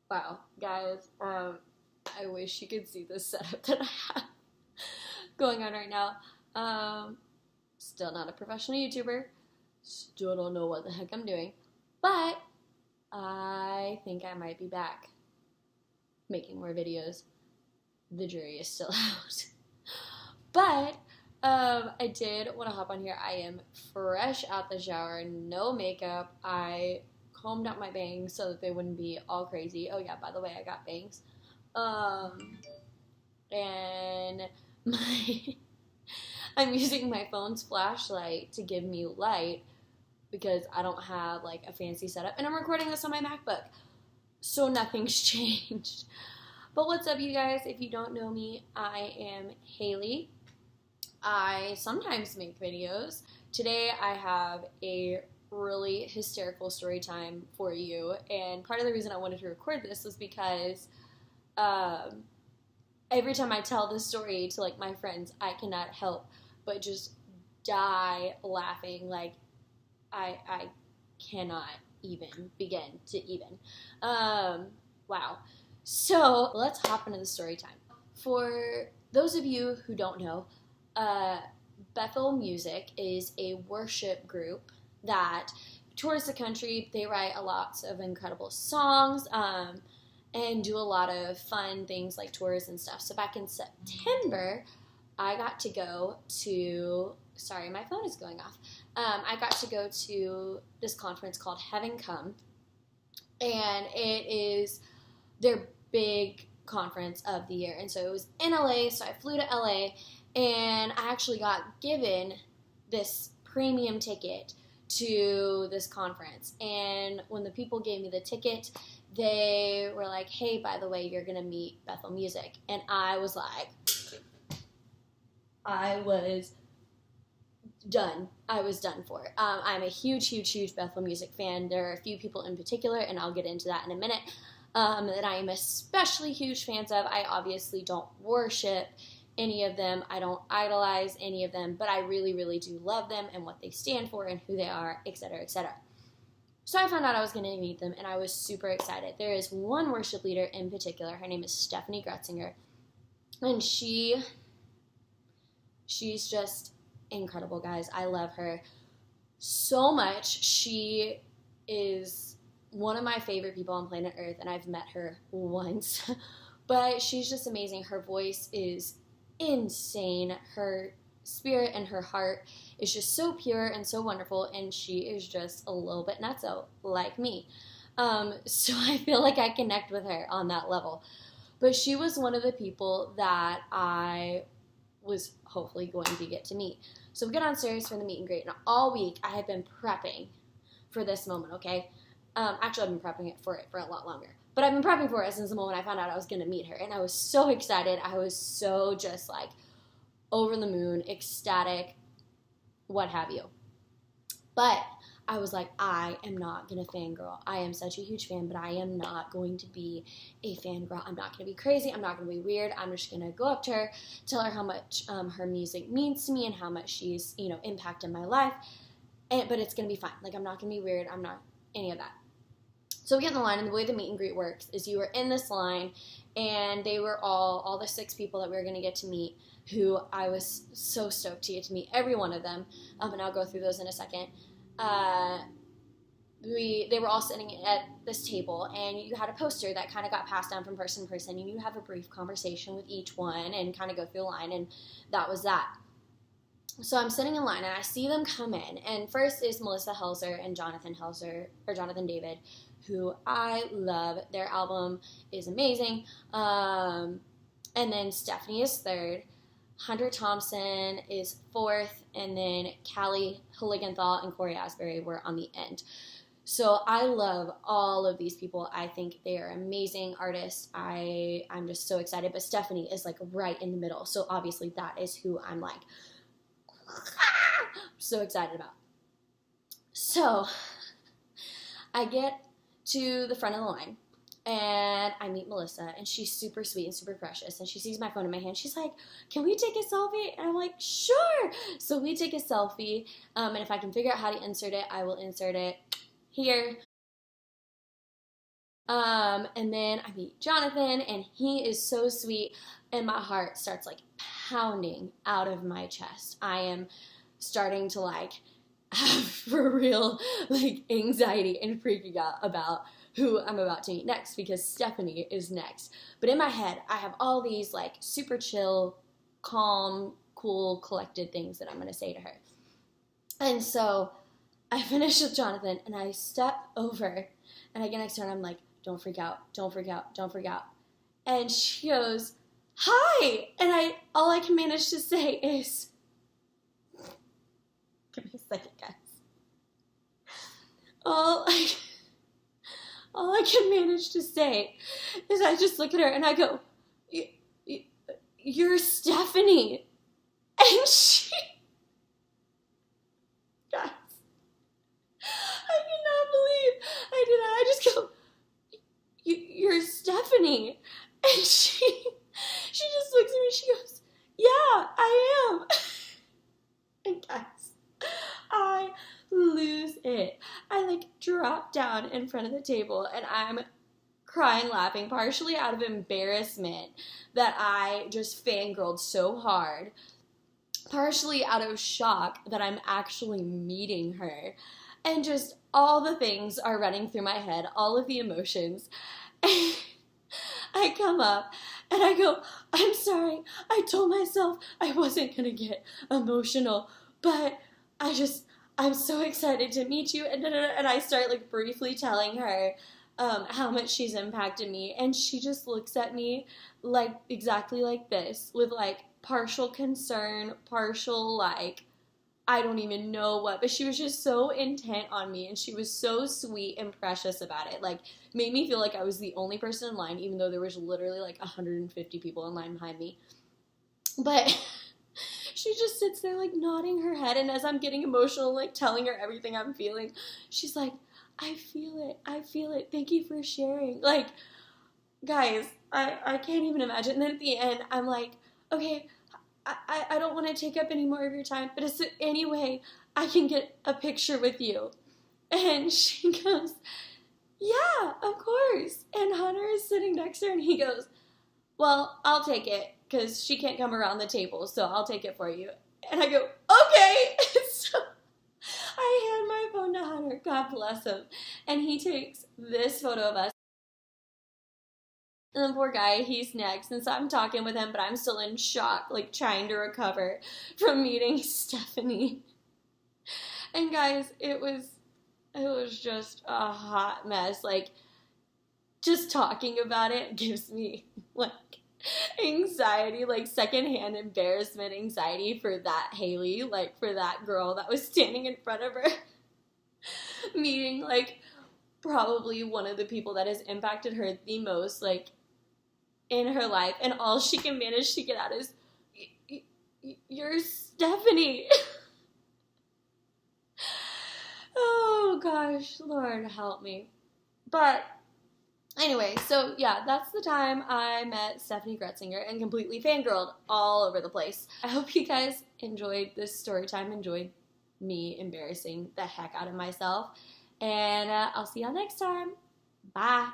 Wow, guys, I wish you could see the setup that I have going on right now. Still not a professional YouTuber. Still don't know what the heck I'm doing. But I think I might be back making more videos. The jury is still out. But I did want to hop on here. I am fresh out the shower, no makeup. I combed out my bangs so that they wouldn't be all crazy. Oh yeah, by the way, I got bangs. And my I'm using my phone's flashlight to give me light because I don't have like a fancy setup, and I'm recording this on my MacBook, so nothing's changed. But what's up, you guys? If you don't know me, I am Haley. I sometimes make videos. Today I have a really hysterical story time for you, and part of the reason I wanted to record this was because um, every time I tell this story to like my friends, I cannot help but just die laughing. Like I cannot even begin to even. Wow. So let's hop into the story time. For those of you who don't know, uh, Bethel Music is a worship group that tours the country. They write lots of incredible songs and do a lot of fun things like tours and stuff. So back in September, I got to go to, sorry, my phone is going off. I got to go to this conference called Heaven Come, and it is their big conference of the year. And so it was in LA, so I flew to LA, and I actually got given this premium ticket to this conference. And when the people gave me the ticket, they were like, hey, by the way, you're going to meet Bethel Music. And I was like, I was done. I was done for. I'm a huge Bethel Music fan. There are a few people in particular, and I'll get into that in a minute, that I am especially huge fans of. I obviously don't worship any of them. I don't idolize any of them, but I really do love them and what they stand for and who they are, etc., etc. So I found out I was going to meet them, and I was super excited. There is one worship leader in particular. Her name is Steffany Gretzinger, and she's just incredible, guys. I love her so much. She is one of my favorite people on planet Earth, and I've met her once. But she's just amazing. Her voice is insane. Her spirit and her heart is just so pure and so wonderful, and she is just a little bit nutso, like me. So I feel like I connect with her on that level. But she was one of the people that I was hopefully going to get to meet. So we get downstairs for the meet and greet, and all week I had been prepping for this moment, okay? Actually, I've been prepping for it for a lot longer. But I've been prepping for it since the moment I found out I was going to meet her. And I was so excited. I was so just like over the moon, ecstatic, what have you. But I was like, I am not going to fangirl. I am such a huge fan, but I am not going to be a fangirl. I'm not going to be crazy. I'm not going to be weird. I'm just going to go up to her, tell her how much her music means to me and how much she's, impacted my life. But it's going to be fine. Like, I'm not going to be weird. I'm not any of that. So we get in the line, and the way the meet and greet works is you were in this line, and they were all the 6 people that we were going to get to meet, who I was so stoked to get to meet every one of them, and I'll go through those in a second. They were all sitting at this table, and you had a poster that kind of got passed down from person to person, and you have a brief conversation with each one and kind of go through the line, and that was that. So I'm sitting in line, and I see them come in, and first is Melissa Helzer and Jonathan David, who I love. Their album is amazing. And then Steffany is third. Hunter Thompson is fourth, and then Callie Hilligenthal and Corey Asbury were on the end. So I love all of these people. I think they are amazing artists. I'm just so excited. But Steffany is like right in the middle. So obviously that is who I'm like so excited about. So I get to the front of the line, and I meet Melissa, and she's super sweet and super precious, and she sees my phone in my hand. She's like, can we take a selfie? And I'm like, sure. So we take a selfie, and if I can figure out how to insert it, I will insert it here. And then I meet Jonathan, and he is so sweet, and my heart starts like pounding out of my chest. I am starting to like have for real like anxiety and freaking out about who I'm about to meet next, because Steffany is next. But in my head, I have all these like super chill, calm, cool, collected things that I'm going to say to her. And so I finish with Jonathan, and I step over, and I get next to her, and I'm like, don't freak out, don't freak out, don't freak out. And she goes, hi! And all I can manage to say is, give me a second, guys. All I can manage to say is I just look at her and I go, you're Steffany. And she, guys, I cannot believe I did that. I just go, you're Steffany. And she just looks at me, she goes, yeah, I am. And guys, I lose it. I like drop down in front of the table, and I'm crying, laughing, partially out of embarrassment that I just fangirled so hard, partially out of shock that I'm actually meeting her, and just all the things are running through my head, all of the emotions. And I come up and I go, I'm sorry, I told myself I wasn't gonna get emotional, but I'm so excited to meet you, and I start like briefly telling her how much she's impacted me, and she just looks at me like exactly like this, with like partial concern, partial like I don't even know what, but she was just so intent on me, and she was so sweet and precious about it. Like, made me feel like I was the only person in line, even though there was literally like 150 people in line behind me. But she just sits there like nodding her head, and as I'm getting emotional, like telling her everything I'm feeling, she's like, I feel it, thank you for sharing. Like, guys, I can't even imagine. And then at the end, I'm like, okay, I don't want to take up any more of your time, but is there any way I can get a picture with you? And she goes, yeah, of course. And Hunter is sitting next to her, and he goes, well, I'll take it, because she can't come around the table, so I'll take it for you. And I go, okay. So I hand my phone to Hunter, God bless him, and he takes this photo of us. And the poor guy, he's next, and so I'm talking with him, but I'm still in shock, like trying to recover from meeting Steffany. And guys, it was just a hot mess. Like, just talking about it gives me like anxiety, like secondhand embarrassment anxiety for that Haley, like for that girl that was standing in front of her, meeting like probably one of the people that has impacted her the most, like in her life, and all she can manage to get out is, you're Steffany. Oh gosh, Lord help me. But anyway, so yeah, that's the time I met Steffany Gretzinger and completely fangirled all over the place. I hope you guys enjoyed this story time, enjoyed me embarrassing the heck out of myself, and I'll see y'all next time. Bye.